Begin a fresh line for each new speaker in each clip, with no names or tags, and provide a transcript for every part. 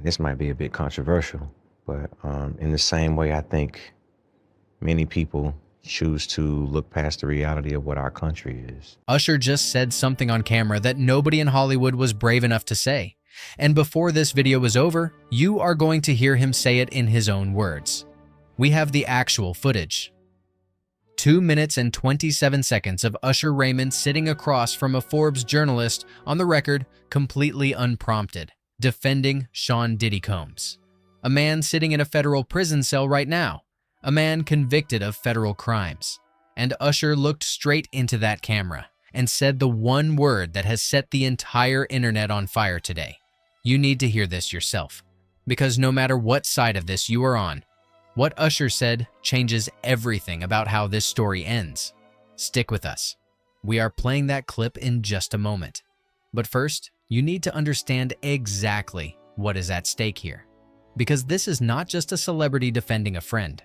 This might be a bit controversial, but in the same way, I think many people choose to look past the reality of what our country is.
Usher just said something on camera that nobody in Hollywood was brave enough to say. And before this video is over, you are going to hear him say it in his own words. We have the actual footage. 2 minutes and 27 seconds of Usher Raymond sitting across from a Forbes journalist, on the record, completely unprompted, defending Sean Diddy Combs. A man sitting in a federal prison cell right now. A man convicted of federal crimes. And Usher looked straight into that camera and said the one word that has set the entire internet on fire today. You need to hear this yourself, because no matter what side of this you are on, what Usher said changes everything about how this story ends. Stick with us. We are playing that clip in just a moment. But first, you need to understand exactly what is at stake here. Because this is not just a celebrity defending a friend.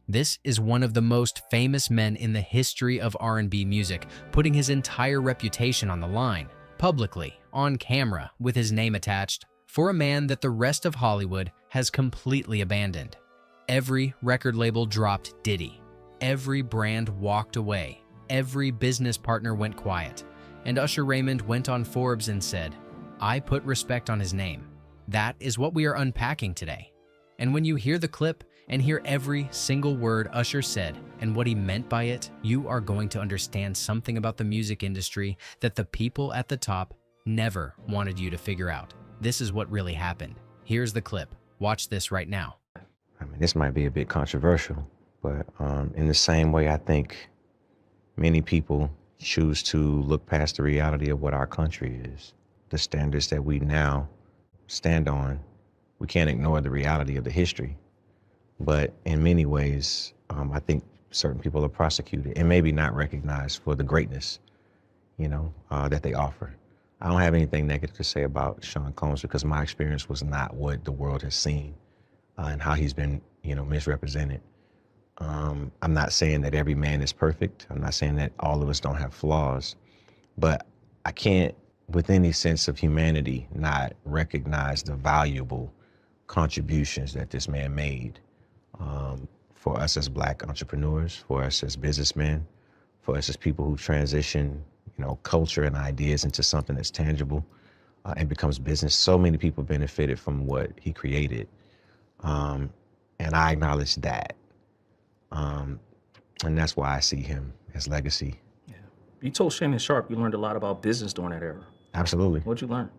This is one of the most famous men in the history of R&B music, putting his entire reputation on the line, publicly, on camera, with his name attached, for a man that the rest of Hollywood has completely abandoned. Every record label dropped Diddy. Every brand walked away. Every business partner went quiet. And Usher Raymond went on Forbes and said, "I put respect on his name." That is what we are unpacking today. And when you hear the clip and hear every single word Usher said and what he meant by it, you are going to understand something about the music industry that the people at the top never wanted you to figure out. This is what really happened. Here's the clip. Watch this right now.
I mean, this might be a bit controversial, but in the same way, I think many people choose to look past the reality of what our country is, the standards that we now stand on. We can't ignore the reality of the history, but in many ways, I think certain people are prosecuted and maybe not recognized for the greatness, that they offer. I don't have anything negative to say about Sean Combs because my experience was not what the world has seen and how he's been, misrepresented. I'm not saying that every man is perfect. I'm not saying that all of us don't have flaws, but I can't, with any sense of humanity, not recognize the valuable contributions that this man made for us as Black entrepreneurs, for us as businessmen, for us as people who transition, culture and ideas into something that's tangible and becomes business. So many people benefited from what he created. And I acknowledge that. And that's why I see him as legacy.
Yeah. You told Shannon Sharp you learned a lot about business during that era.
Absolutely.
What'd you learn?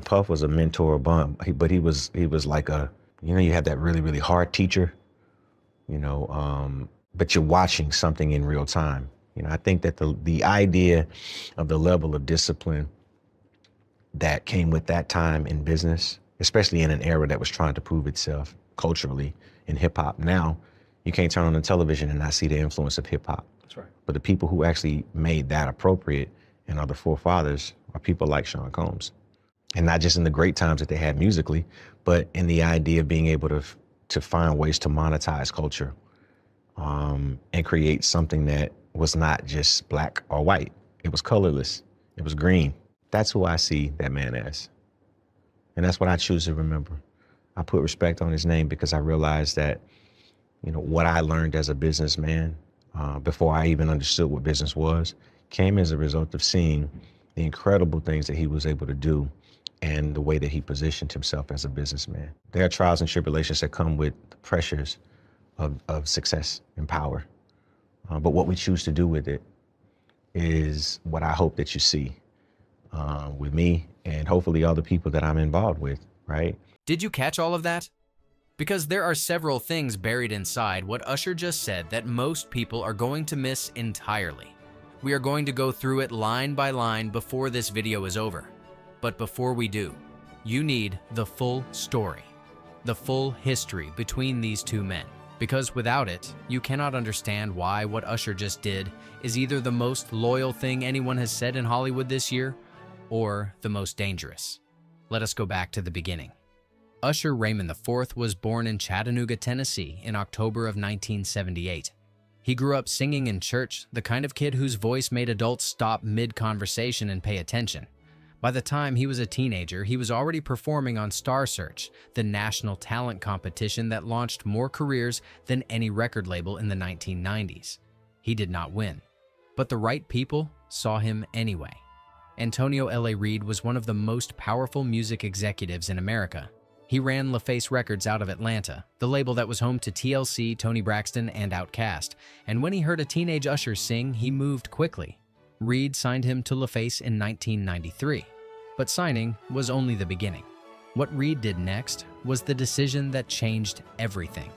Puff was a mentor bum, but he was like you have that really, really hard teacher, but you're watching something in real time. I think that the idea of the level of discipline that came with that time in business, especially in an era that was trying to prove itself culturally in hip hop. Now, you can't turn on the television and not see the influence of hip hop.
That's right.
But the people who actually made that appropriate and are the forefathers are people like Sean Combs. And not just in the great times that they had musically, but in the idea of being able to find ways to monetize culture and create something that was not just Black or white. It was colorless. It was green. That's who I see that man as. And that's what I choose to remember. I put respect on his name because I realized that, what I learned as a businessman before I even understood what business was, came as a result of seeing the incredible things that he was able to do and the way that he positioned himself as a businessman. There are trials and tribulations that come with the pressures of success and power. But what we choose to do with it is what I hope that you see with me and hopefully all the people that I'm involved with, right?
Did you catch all of that? Because there are several things buried inside what Usher just said that most people are going to miss entirely. We are going to go through it line by line before this video is over. But before we do, you need the full story, the full history between these two men. Because without it, you cannot understand why what Usher just did is either the most loyal thing anyone has said in Hollywood this year, or the most dangerous. Let us go back to the beginning. Usher Raymond IV was born in Chattanooga, Tennessee in October of 1978. He grew up singing in church, the kind of kid whose voice made adults stop mid-conversation and pay attention. By the time he was a teenager, he was already performing on Star Search, the national talent competition that launched more careers than any record label in the 1990s. He did not win, but the right people saw him anyway. Antonio L.A. Reid was one of the most powerful music executives in America. He ran LaFace Records out of Atlanta, the label that was home to TLC, Toni Braxton, and Outkast, and when he heard a teenage Usher sing, he moved quickly. Reid signed him to LaFace in 1993, but signing was only the beginning. What Reid did next was the decision that changed everything.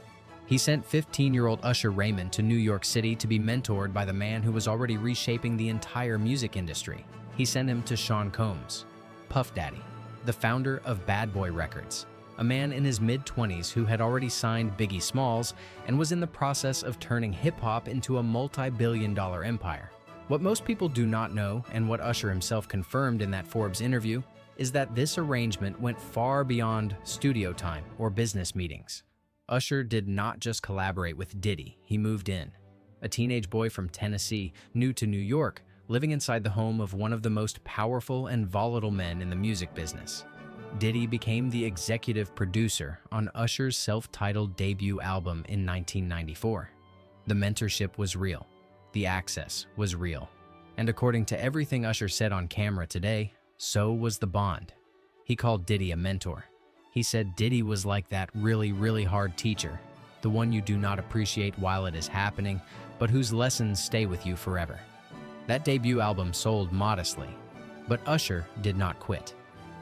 He sent 15-year-old Usher Raymond to New York City to be mentored by the man who was already reshaping the entire music industry. He sent him to Sean Combs, Puff Daddy, the founder of Bad Boy Records, a man in his mid-20s who had already signed Biggie Smalls and was in the process of turning hip-hop into a multi-billion-dollar empire. What most people do not know, and what Usher himself confirmed in that Forbes interview, is that this arrangement went far beyond studio time or business meetings. Usher did not just collaborate with Diddy, he moved in. A teenage boy from Tennessee, new to New York, living inside the home of one of the most powerful and volatile men in the music business. Diddy became the executive producer on Usher's self-titled debut album in 1994. The mentorship was real. The access was real. And according to everything Usher said on camera today, so was the bond. He called Diddy a mentor. He said Diddy was like that really hard teacher, the one you do not appreciate while it is happening, but whose lessons stay with you forever. That debut album sold modestly, but Usher did not quit.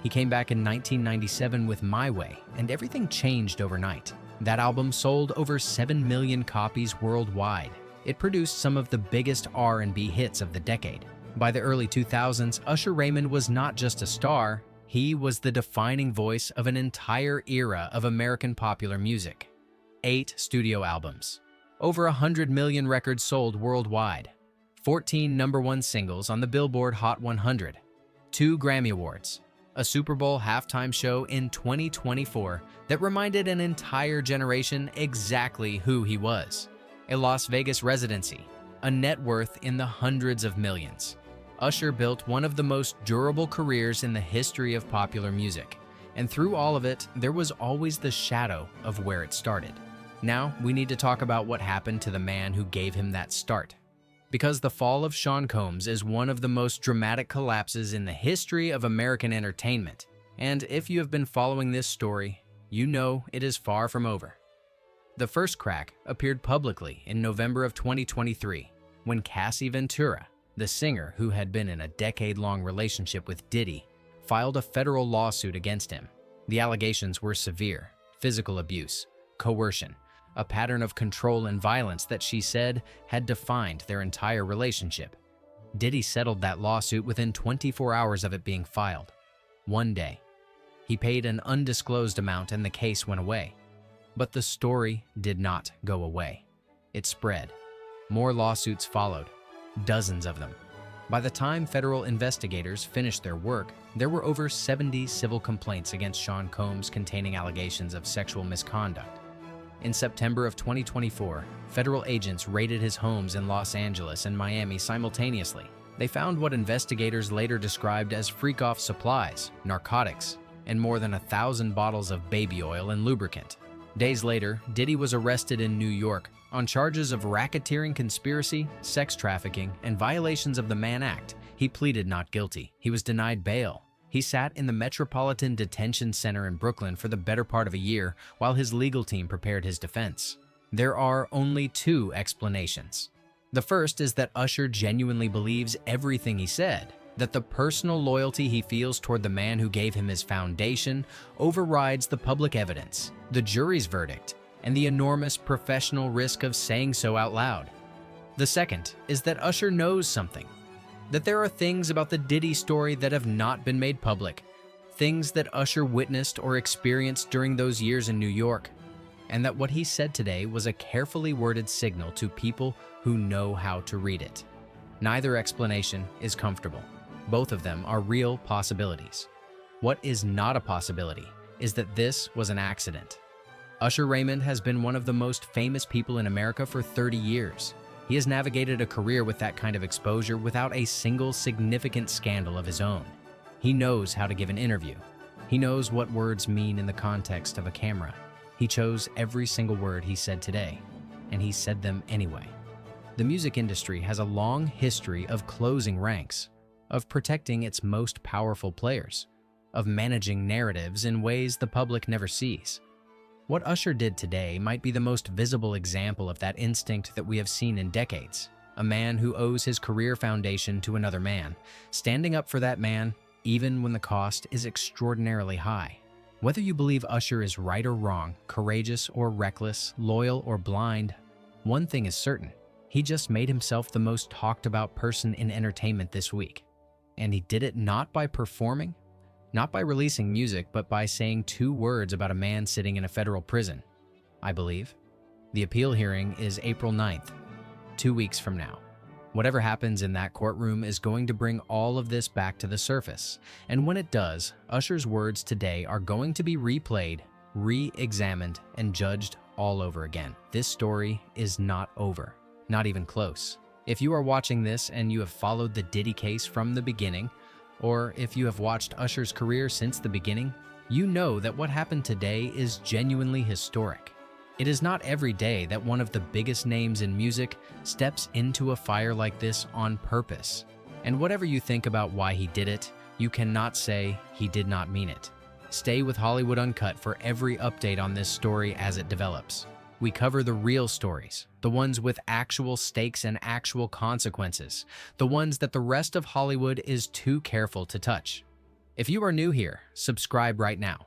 He came back in 1997 with My Way, and everything changed overnight. That album sold over 7 million copies worldwide. It produced some of the biggest R&B hits of the decade. By the early 2000s, Usher Raymond was not just a star, he was the defining voice of an entire era of American popular music. 8 studio albums, over 100 million records sold worldwide, 14 #1 singles on the Billboard Hot 100, 2 Grammy Awards, a Super Bowl halftime show in 2024 that reminded an entire generation exactly who he was, a Las Vegas residency, a net worth in the hundreds of millions. Usher built one of the most durable careers in the history of popular music, and through all of it, there was always the shadow of where it started. Now, we need to talk about what happened to the man who gave him that start. Because the fall of Sean Combs is one of the most dramatic collapses in the history of American entertainment, and if you have been following this story, you know it is far from over. The first crack appeared publicly in November of 2023, when Cassie Ventura, the singer who had been in a decade-long relationship with Diddy, filed a federal lawsuit against him. The allegations were severe: physical abuse, coercion, a pattern of control and violence that she said had defined their entire relationship. Diddy settled that lawsuit within 24 hours of it being filed. One day, he paid an undisclosed amount and the case went away. But the story did not go away. It spread. More lawsuits followed, dozens of them. By the time federal investigators finished their work, there were over 70 civil complaints against Sean Combs containing allegations of sexual misconduct. In September of 2024, federal agents raided his homes in Los Angeles and Miami simultaneously. They found what investigators later described as freak-off supplies, narcotics, and more than 1,000 bottles of baby oil and lubricant. Days later, Diddy was arrested in New York on charges of racketeering conspiracy, sex trafficking, and violations of the Mann Act. He pleaded not guilty. He was denied bail. He sat in the Metropolitan Detention Center in Brooklyn for the better part of a year while his legal team prepared his defense. There are only 2 explanations. The first is that Usher genuinely believes everything he said, that the personal loyalty he feels toward the man who gave him his foundation overrides the public evidence, the jury's verdict, and the enormous professional risk of saying so out loud. The second is that Usher knows something, that there are things about the Diddy story that have not been made public, things that Usher witnessed or experienced during those years in New York, and that what he said today was a carefully worded signal to people who know how to read it. Neither explanation is comfortable. Both of them are real possibilities. What is not a possibility is that this was an accident. Usher Raymond has been one of the most famous people in America for 30 years. He has navigated a career with that kind of exposure without a single significant scandal of his own. He knows how to give an interview. He knows what words mean in the context of a camera. He chose every single word he said today, and he said them anyway. The music industry has a long history of closing ranks, of protecting its most powerful players, of managing narratives in ways the public never sees. What Usher did today might be the most visible example of that instinct that we have seen in decades. A man who owes his career foundation to another man, standing up for that man even when the cost is extraordinarily high. Whether you believe Usher is right or wrong, courageous or reckless, loyal or blind, one thing is certain. He just made himself the most talked about person in entertainment this week. And he did it not by performing, not by releasing music, but by saying 2 words about a man sitting in a federal prison, I believe. The appeal hearing is April 9th, 2 weeks from now. Whatever happens in that courtroom is going to bring all of this back to the surface. And when it does, Usher's words today are going to be replayed, re-examined, and judged all over again. This story is not over, not even close. If you are watching this and you have followed the Diddy case from the beginning, or if you have watched Usher's career since the beginning, you know that what happened today is genuinely historic. It is not every day that one of the biggest names in music steps into a fire like this on purpose. And whatever you think about why he did it, you cannot say he did not mean it. Stay with Hollywood Uncut for every update on this story as it develops. We cover the real stories, the ones with actual stakes and actual consequences, the ones that the rest of Hollywood is too careful to touch. If you are new here, subscribe right now.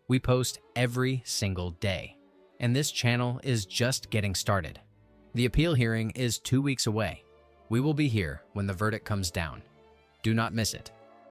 We post every single day, and this channel is just getting started. The appeal hearing is 2 weeks away. We will be here when the verdict comes down. Do not miss it.